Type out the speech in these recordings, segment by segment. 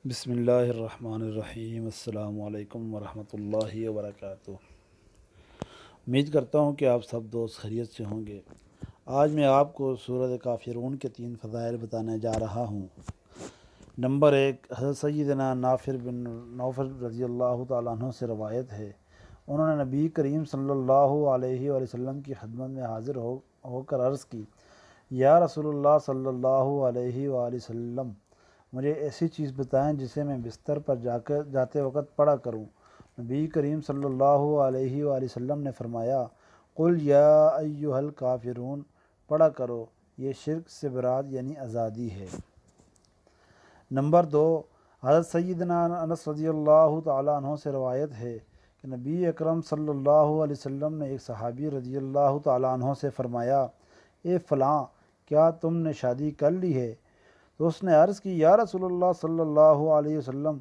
بسم اللہ الرحمن الرحیم۔ السلام علیکم ورحمۃ اللہ وبرکاتہ۔ امید کرتا ہوں کہ آپ سب دوست خیریت سے ہوں گے۔ آج میں آپ کو سورۃ کافرون کے 3 فضائل بتانے جا رہا ہوں۔ نمبر 1، حضرت سیدنا نافر بن نوفل رضی اللہ تعالیٰ عنہ سے روایت ہے، انہوں نے نبی کریم صلی اللہ علیہ وآلہ وسلم کی خدمت میں حاضر ہو کر عرض کی، یا رسول اللہ صلی اللہ علیہ وآلہ وسلم، مجھے ایسی چیز بتائیں جسے میں بستر پر جاتے وقت پڑھا کروں۔ نبی کریم صلی اللہ علیہ وآلہ وسلم نے فرمایا، قل یا ایھا الکافرون، پڑھا کرو، یہ شرک سے برات یعنی آزادی ہے۔ نمبر 2، حضرت سیدنا انس رضی اللہ تعالیٰ عنہ سے روایت ہے کہ نبی اکرم صلی اللہ علیہ وسلم نے ایک صحابی رضی اللہ تعالیٰ عنہ سے فرمایا، اے فلاں، کیا تم نے شادی کر لی ہے؟ تو اس نے عرض کی، یا رسول اللہ صلی اللہ علیہ وسلم،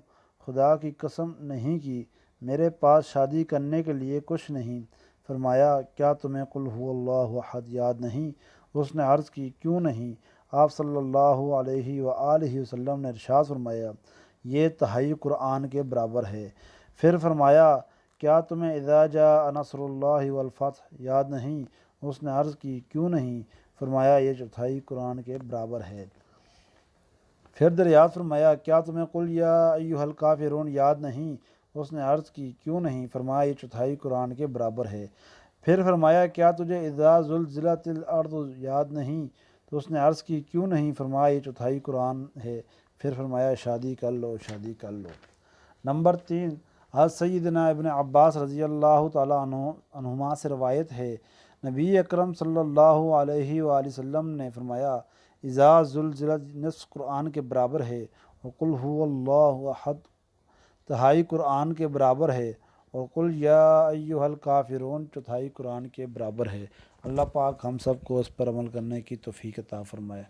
خدا کی قسم نہیں کی، میرے پاس شادی کرنے کے لیے کچھ نہیں۔ فرمایا، کیا تمہیں قل هو اللہ احد یاد نہیں؟ اس نے عرض کی، کیوں نہیں؟ آپ صلی اللہ علیہ وآلہ وسلم نے ارشاد فرمایا، یہ تہائی قرآن کے برابر ہے۔ پھر فرمایا، کیا تمہیں اذا جاء نصر اللہ والفتح یاد نہیں؟ اس نے عرض کی، کیوں نہیں؟ فرمایا، یہ چوتھائی قرآن کے برابر ہے۔ پھر دریافت فرمایا، کیا تمہیں قل یا ایھا الکافرون یاد نہیں؟ اس نے عرض کی، کیوں نہیں؟ فرمایا، یہ چوتھائی قرآن کے برابر ہے۔ پھر فرمایا، کیا تجھے اذا زلزلت الارض یاد نہیں؟ تو اس نے عرض کی، کیوں نہیں؟ فرمایا، یہ چوتھائی قرآن ہے۔ پھر فرمایا، شادی کر لو، شادی کر لو۔ نمبر 3، حضرت سیدنا ابن عباس رضی اللہ تعالیٰ عنہما سے روایت ہے، نبی اکرم صلی اللہ علیہ وآلہ وسلم نے فرمایا، اذا زلزلت نصف قرآن کے برابر ہے، وقل هو اللہ احد تہائی قرآن کے برابر ہے، اور قل یا ایھا الکافرون چوتھائی قرآن کے برابر ہے۔ اللہ پاک ہم سب کو اس پر عمل کرنے کی توفیق عطا فرمائے۔